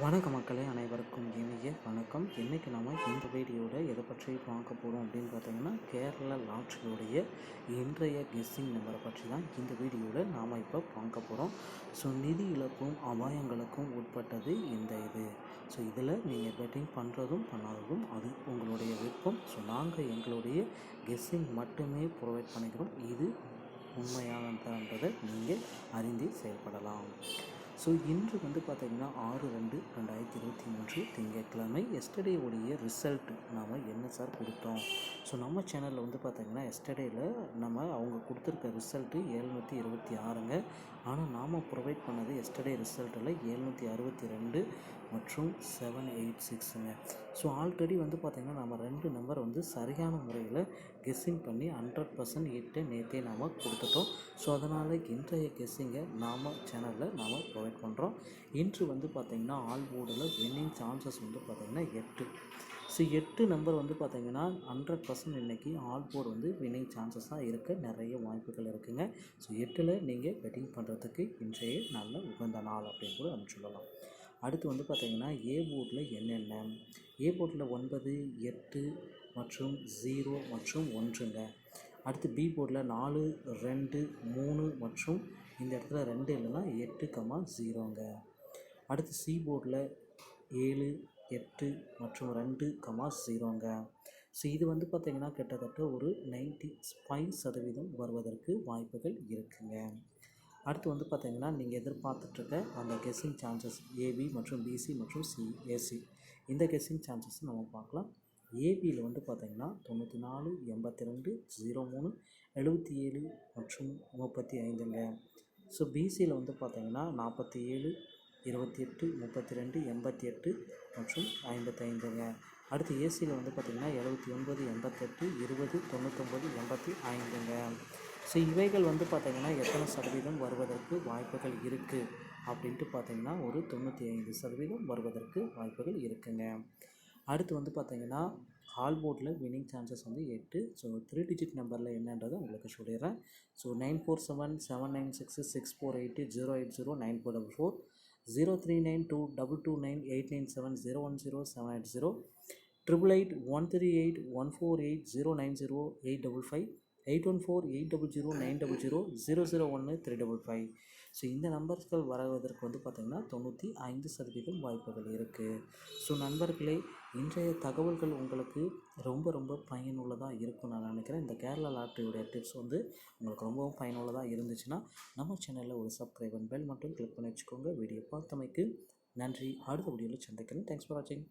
வணக்கம் மக்களே, அனைவருக்கும் இனிய வணக்கம். இன்றைக்கி நம்ம இந்த வீடியோவில் எதை பற்றி பார்க்க போகிறோம் அப்படின்னு பார்த்தீங்கன்னா, கேரளா லாட்ரியோடைய இன்றைய கெஸ்ஸிங் நம்பரை பற்றி தான் இந்த வீடியோவில் நாம் இப்போ பார்க்க போகிறோம். ஸோ நிதி இழப்பும் அபாயங்களுக்கும் உட்பட்டது இந்த இது. ஸோ இதில் நீங்கள் பெட்டிங் பண்ணுறதும் பண்ணாததும் அது உங்களுடைய விருப்பம். ஸோ நாங்கள் எங்களுடைய கெஸ்ஸிங் மட்டுமே ப்ரொவைட் பண்ணிக்கிறோம். இது உண்மையானன்றதை நீங்கள் அறிந்து செயல்படலாம். ஸோ இன்று பார்த்திங்கன்னா 6/2/2023 திங்கட்கிழமை. எஸ்டர்டே உடைய ரிசல்ட் நாம் என்ன சார் கொடுத்தோம்? ஸோ நம்ம சேனலில் பார்த்திங்கன்னா எஸ்டர்டேயில் நம்ம அவங்க கொடுத்துருக்க ரிசல்ட்டு 726ங்க. ஆனால் நாம் ப்ரொவைட் பண்ணது எஸ்டர்டே ரிசல்ட்டில் 762 மற்றும் 786ங்க. ஸோ ஆல்ரெடி பார்த்திங்கன்னா நம்ம 2 நம்பர் சரியான முறையில் கெஸ்ஸிங் பண்ணி 100% இட்டு நேற்றே நாம் கொடுத்துட்டோம். ஸோ அதனால் இன்றைய கெஸ்ஸிங்கை நாம் சேனலில் நாம் ப்ரொவைட் பண்ணுறோம். இன்று பார்த்திங்கன்னா ஆல் போர்டில் வின்னிங் சான்சஸ் பார்த்திங்கன்னா 8. ஸோ 8 நம்பர் பார்த்திங்கன்னா 100% இன்றைக்கி ஆல் போர்டு வின்னிங் சான்சஸ் தான் இருக்க நிறைய வாய்ப்புகள் இருக்குதுங்க. ஸோ 8ல் நீங்கள் பெட்டிங் பண்ணுறதுக்கு இன்றைய நல்ல உகந்த நாள் அப்படின்னு கூட நம்ம சொல்லலாம். அடுத்து பார்த்திங்கன்னா ஏ போர்டில் என்னென்ன? ஏ போர்டில் 9, 8 மற்றும் 0 மற்றும் 1ங்க. அடுத்து பி போர்டில் 4, 2, 3 மற்றும் இந்த இடத்துல 2 இல்லைன்னா 8,0ங்க. அடுத்து சி போர்டில் 7, 8 மற்றும் 2,0ங்க. ஸோ இது பார்த்திங்கன்னா கிட்டத்தட்ட ஒரு 95% வருவதற்கு வாய்ப்புகள் இருக்குங்க. அடுத்து பார்த்திங்கன்னா நீங்கள் எதிர்பார்த்துட்ருக்க அந்த கெஸ்ஸிங் சான்சஸ் ஏபி மற்றும் பிசி மற்றும் ஏசி, இந்த கெஸ்ஸிங் சான்சஸ் நம்ம பார்க்கலாம். ஏபியில் பார்த்திங்கன்னா 94, 82, 03, 77 மற்றும் 35ங்க. ஸோ பிசியில் பார்த்திங்கன்னா 47, 28, 32, 88 மற்றும் 55ங்க. அடுத்து ஏசியில் பார்த்திங்கன்னா 79, 88, 20, 99, 85ங்க. ஸோ இவைகள் பார்த்திங்கன்னா எத்தனை சதவீதம் வருவதற்கு வாய்ப்புகள் இருக்குது அப்படின்ட்டு பார்த்திங்கன்னா ஒரு 95% வருவதற்கு வாய்ப்புகள் இருக்குங்க. அடுத்து பார்த்திங்கன்னா ஆல் போர்டில் வின்னிங் சான்சஸ் 8. ஸோ 3 டிஜிட் நம்பரில் என்னன்றதை உங்களுக்கு சொல்லிடுறேன். ஸோ 947 796 648 080 9444 039 229 897 010 780 888 138 148 090 855 814 800 900 001 355. ஸோ இந்த நம்பர்கள் வருவதற்கு பார்த்திங்கன்னா 95% வாய்ப்புகள் இருக்குது. ஸோ நண்பர்களே, இன்றைய தகவல்கள் உங்களுக்கு ரொம்ப பயனுள்ளதாக இருக்கும்னு நான் நினைக்கிறேன். இந்த கேரளா லாட்ரியோடைய டிப்ஸ் உங்களுக்கு ரொம்பவும் பயனுள்ளதாக இருந்துச்சுன்னா நம்ம சேனலில் ஒரு சப்ஸ்கிரைப் பெல் மட்டும் கிளிக் பண்ணி வச்சுக்கோங்க. வீடியோ பார்த்தமைக்கு நன்றி. அடுத்த வீடியோவில் சந்திக்கிறேன். தேங்க்ஸ் ஃபார் வாட்சிங்.